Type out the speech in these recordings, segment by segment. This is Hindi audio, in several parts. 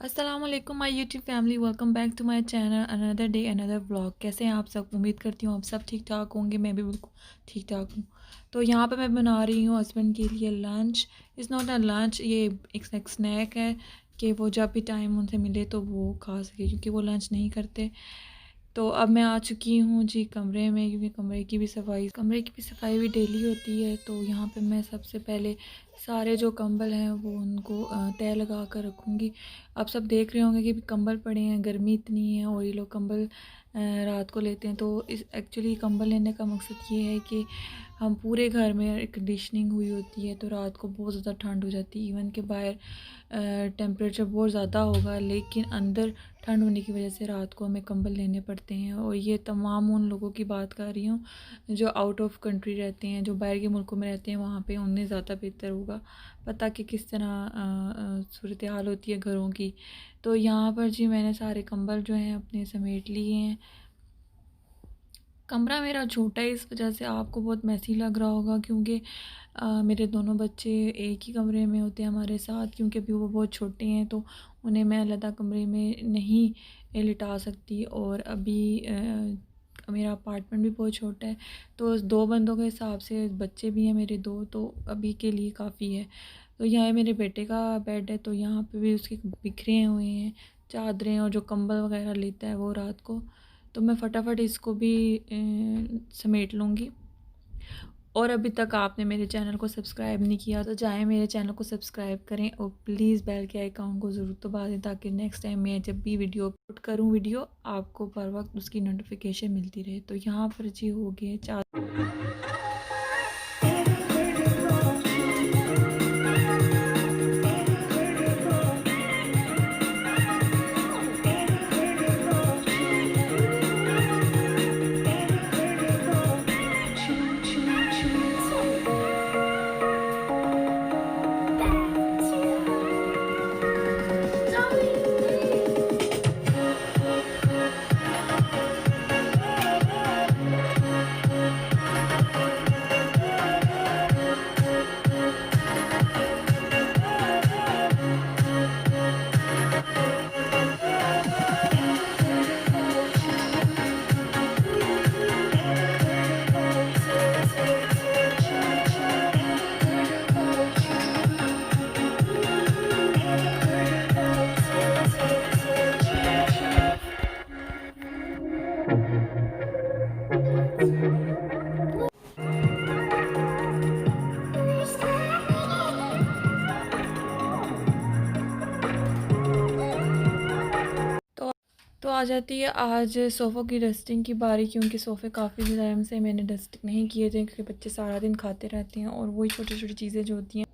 अस्सलाम वालेकुम my YouTube family, welcome back to my channel. Another day another vlog. कैसे हैं आप सब? उम्मीद करती हूँ आप सब ठीक ठाक होंगे। मैं भी बिल्कुल ठीक ठाक हूँ। तो यहाँ पे मैं बना रही हूँ हस्बैंड के लिए lunch. Is not a lunch, ये एक स्नैक है कि वो जब भी टाइम उनसे मिले तो वो खा सके, क्योंकि वो लंच नहीं करते। तो अब मैं आ चुकी हूँ जी कमरे में, क्योंकि कमरे की भी सफाई भी डेली होती है। तो यहाँ पे मैं सबसे पहले सारे जो कंबल हैं वो उनको तय लगा कर रखूँगी। आप सब देख रहे होंगे कि कंबल पड़े हैं, गर्मी इतनी है और ये लोग कंबल रात को लेते हैं। तो इस एक्चुअली कंबल लेने का मकसद ये है कि हम पूरे घर में एयर कंडीशनिंग हुई होती है, तो रात को बहुत ज़्यादा ठंड हो जाती है। इवन के बाहर टेम्परेचर बहुत ज़्यादा होगा, लेकिन अंदर ठंड होने की वजह से रात को हमें कंबल लेने पड़ते हैं। और ये तमाम उन लोगों की बात कर रही हूँ जो आउट ऑफ कंट्री रहते हैं, जो बाहर के मुल्कों में रहते हैं। वहाँ पे उन्हें ज़्यादा बेहतर होगा पता कि किस तरह सूरत हाल होती है घरों की। तो यहाँ पर जी मैंने सारे कंबल जो हैं अपने समेट लिए हैं। कमरा मेरा छोटा है, इस वजह से आपको बहुत मैसी लग रहा होगा, क्योंकि मेरे दोनों बच्चे एक ही कमरे में होते हैं हमारे साथ। क्योंकि अभी वो बहुत छोटे हैं, तो उन्हें मैं अलग कमरे में नहीं लिटा सकती। और अभी मेरा अपार्टमेंट भी बहुत छोटा है, तो दो बंदों के हिसाब से बच्चे भी हैं मेरे दो, तो अभी के लिए काफ़ी है। तो यहाँ मेरे बेटे का बेड है, तो यहाँ पे भी उसके बिखरे हुए हैं चादरें, और जो कंबल वगैरह लेता है वो रात को। तो मैं फटाफट इसको भी समेट लूँगी। और अभी तक आपने मेरे चैनल को सब्सक्राइब नहीं किया तो जाएं मेरे चैनल को सब्सक्राइब करें, और प्लीज़ बेल के आइकॉन को ज़रूर दबा दें, ताकि नेक्स्ट टाइम मैं जब भी वीडियो अपलोड करूं वीडियो आपको पर वक्त उसकी नोटिफिकेशन मिलती रहे। तो यहाँ पर जी हो गए चार। तो आ जाती है आज सोफ़ों की डस्टिंग की बारी, क्योंकि सोफ़े काफ़ी टाइम से मैंने डस्ट नहीं किए थे, क्योंकि बच्चे सारा दिन खाते रहते हैं और वही छोटी छोटी चीज़ें जो होती हैं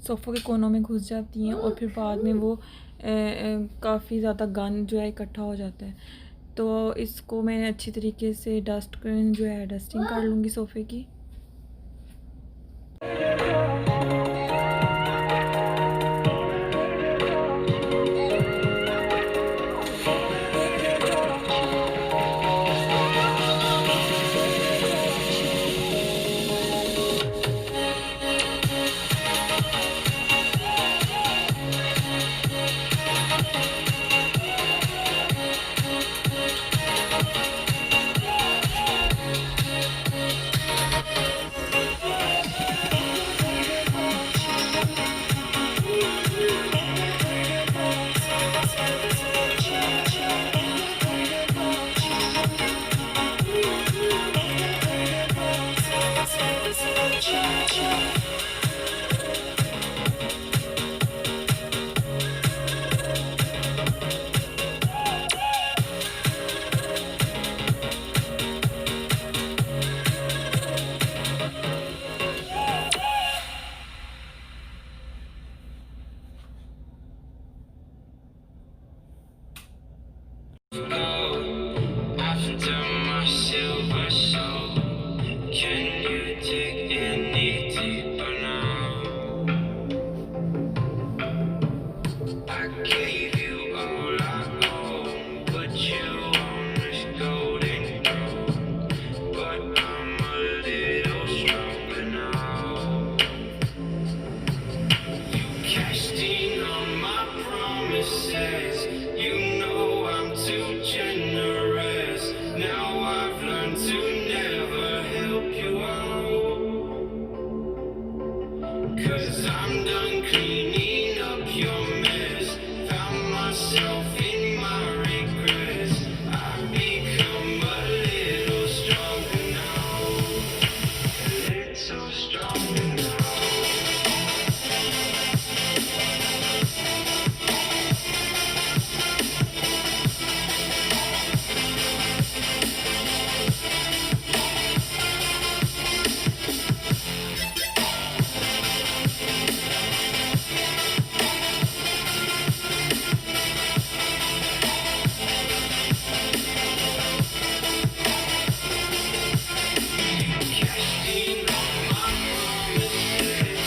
सोफ़ों के कोनों में घुस जाती हैं, और फिर बाद में वो काफ़ी ज़्यादा गंद जो है इकट्ठा हो जाता है। तो इसको मैं अच्छी तरीके से जो है डस्टिंग कर लूँगी सोफ़े की। After my silver soul, can you dig anything? 'Cause I'm done cleaning up your mess. Found myself in my regrets. I've become a little stronger now. A little stronger now. Casting all my promises.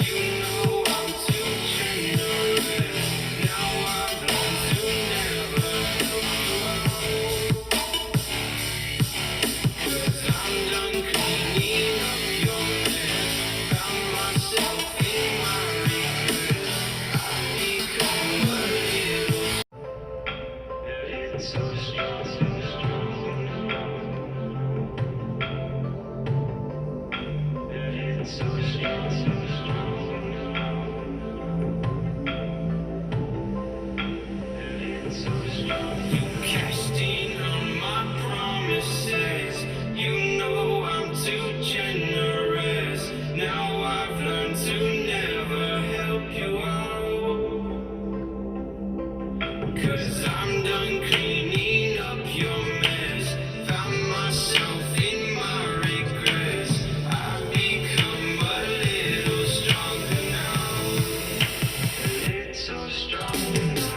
You know I'm too generous. Now I've learned to never help you out. 'Cause I'm done cleaning up your mess. Found myself in my regrets. I've become a little so strong, so strong. It's so strong, so strong. It's so strong. You casting on my promises. You know I'm too generous. Now I've learned to never help you out. 'Cause I'm done cleaning up your mess. Found myself in my regrets. I've become a little stronger now. A little stronger now.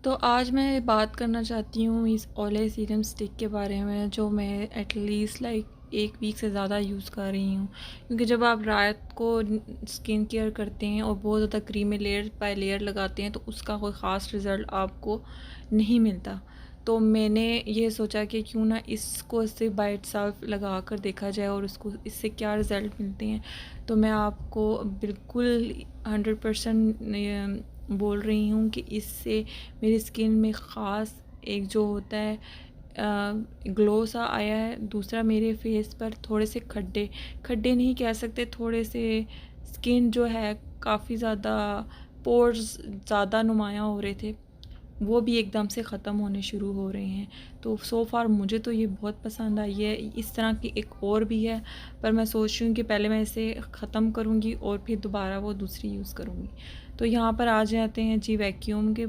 तो आज मैं बात करना चाहती हूँ इस ओले सीरम स्टिक के बारे में, जो मैं एटलीस्ट लाइक 1 वीक से ज़्यादा यूज़ कर रही हूँ। क्योंकि जब आप रात को स्किन केयर करते हैं और बहुत ज़्यादा क्रीमें लेयर बाय लेयर लगाते हैं तो उसका कोई ख़ास रिज़ल्ट आपको नहीं मिलता। तो मैंने ये सोचा कि क्यों ना इसको सिर्फ बाय इटसेल्फ लगा कर देखा जाए और उसको इससे क्या रिज़ल्ट मिलते हैं। तो मैं आपको बिल्कुल 100% बोल रही हूँ कि इससे मेरी स्किन में ख़ास एक जो होता है ग्लो सा आया है। दूसरा, मेरे फेस पर थोड़े से खड्डे खड्डे नहीं कह सकते, थोड़े से स्किन जो है काफ़ी ज़्यादा पोर्स ज़्यादा नुमायाँ हो रहे थे, वो भी एकदम से ख़त्म होने शुरू हो रहे हैं। तो सो फार मुझे तो ये बहुत पसंद आई है। इस तरह की एक और भी है, पर मैं सोच रही हूँ कि पहले मैं इसे ख़त्म करूँगी और फिर दोबारा वो दूसरी यूज़ करूँगी। तो यहाँ पर आ जाते हैं जी वैक्यूम के।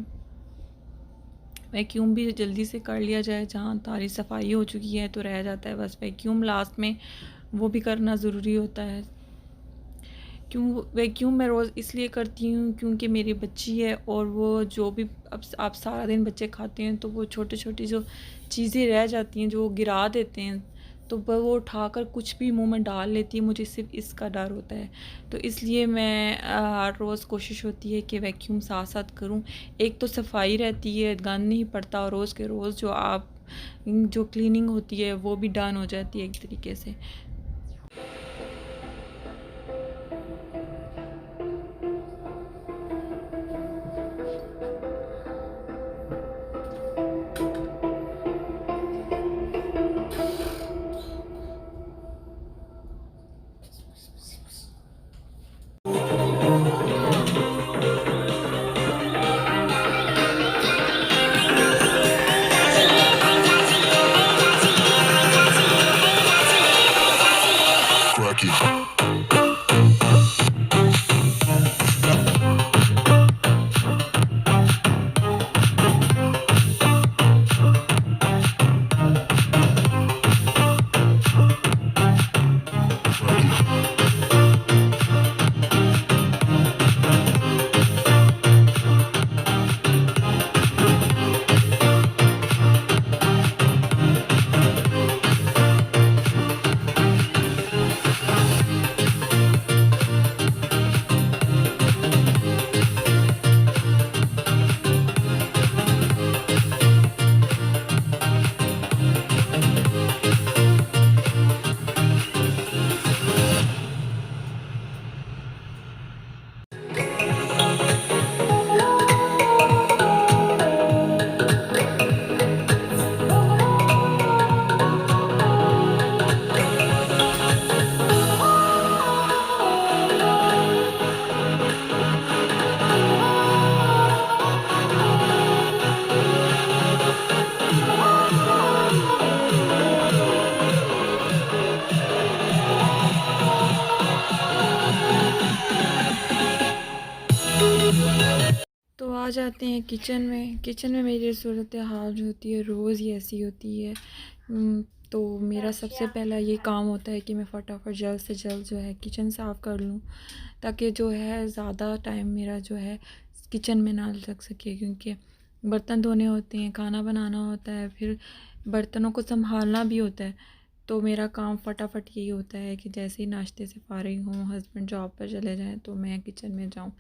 वैक्यूम भी जल्दी से कर लिया जाए, जहाँ सारी सफाई हो चुकी है तो रह जाता है बस वैक्यूम लास्ट में, वो भी करना ज़रूरी होता है। क्यों वैक्यूम मैं रोज़ इसलिए करती हूँ क्योंकि मेरी बच्ची है और वो जो भी अब आप सारा दिन बच्चे खाते हैं तो वो छोटी छोटी जो चीज़ें रह जाती हैं जो वो गिरा देते हैं, तो वो उठाकर कुछ भी मुंह में डाल लेती है। मुझे सिर्फ इसका डर होता है, तो इसलिए मैं हर रोज़ कोशिश होती है कि वैक्यूम साथ साथ करूँ। एक तो सफाई रहती है, गंद नहीं पड़ता, और रोज़ के रोज़ जो क्लीनिंग होती है वो भी डन हो जाती है एक तरीके से। जाते हैं किचन में। किचन में मेरी सूरत हाल जो होती है रोज़ ही ऐसी होती है। तो मेरा सबसे पहला ये काम होता है कि मैं फटाफट जल्द से जल्द जो है किचन साफ़ कर लूँ, ताकि जो है ज़्यादा टाइम मेरा जो है किचन में ना लग सके, क्योंकि बर्तन धोने होते हैं, खाना बनाना होता है, फिर बर्तनों को संभालना भी होता है। तो मेरा काम फटाफट यही होता है कि जैसे ही नाश्ते से फ़ारिग हूँ, हस्बैंड जॉब पर चले जाएँ तो मैं किचन में जाऊँ।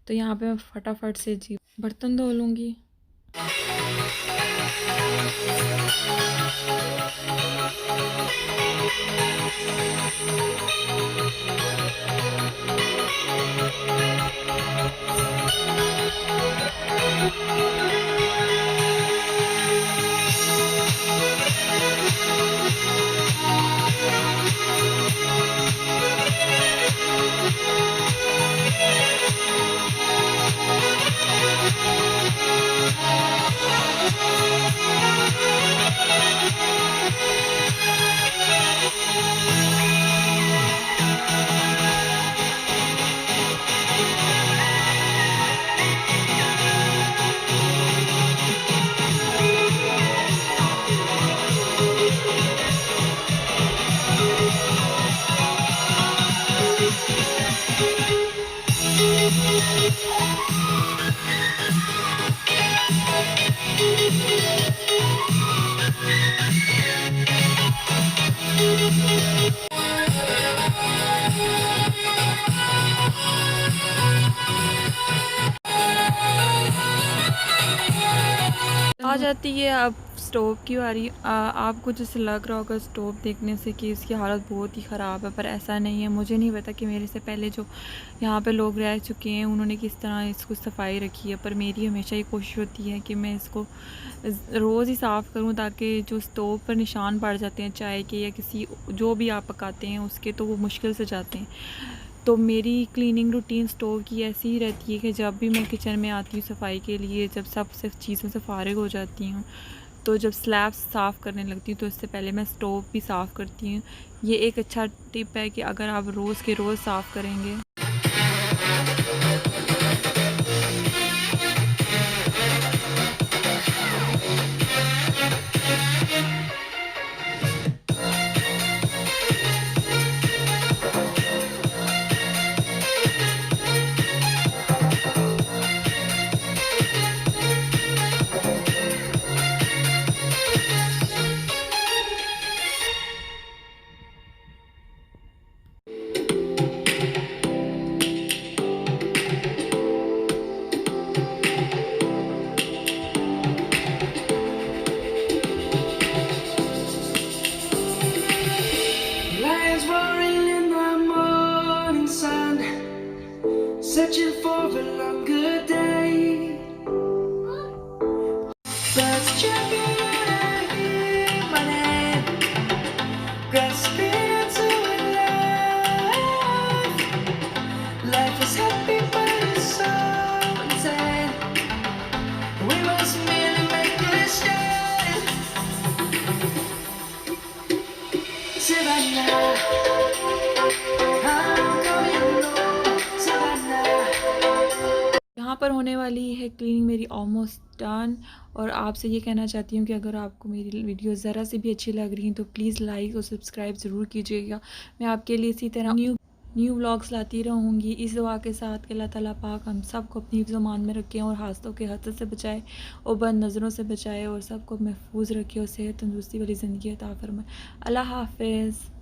तो यहाँ पे मैं फटाफट से जी बर्तन धो लूँगी। आ जाती है अब स्टोव की बारी। आपको जैसे लग रहा होगा स्टोव देखने से कि इसकी हालत बहुत ही ख़राब है, पर ऐसा नहीं है। मुझे नहीं पता कि मेरे से पहले जो यहाँ पे लोग रह चुके हैं उन्होंने किस तरह इसको सफाई रखी है, पर मेरी हमेशा ये कोशिश होती है कि मैं इसको रोज़ ही साफ़ करूँ, ताकि जो स्टोव पर निशान पड़ जाते हैं चाय के या किसी जो भी आप पकाते हैं उसके, तो वो मुश्किल से जाते हैं। तो मेरी क्लीनिंग रूटीन स्टोव की ऐसी ही रहती है कि जब भी मैं किचन में आती हूँ सफाई के लिए, जब सब चीज़ों से फ़ारिग हो जाती हूँ, तो जब स्लैब साफ़ करने लगती हूँ तो इससे पहले मैं स्टोव भी साफ़ करती हूँ। ये एक अच्छा टिप है कि अगर आप रोज़ के रोज़ साफ़ करेंगे। Lions roaring in the morning sun, searching for a longer day. Birds chirping and I hear my name, grasping into life. Life is happy but it's so insane. We must merely make a stand. Savannah, I'm coming home. Savannah. यहाँ पर होने वाली है क्लीनिंग मेरी ऑलमोस्ट डन। और आपसे ये कहना चाहती हूँ कि अगर आपको मेरी वीडियो ज़रा सी भी अच्छी लग रही हैं तो प्लीज़ लाइक और सब्सक्राइब ज़रूर कीजिएगा। मैं आपके लिए इसी तरह न्यू व्लॉग्स लाती रहूँगी, इस दुआ के साथ कि अल्लाह ताला पाक हम सबको अपनी ज़ुबान में रखें और हादसों के हद से बचाए और बद नज़रों से बचाए और सबको महफूज रखे और सेहत तंदुरुस्ती वाली ज़िंदगी अता फरमाए। अल्लाह हाफ़िज़।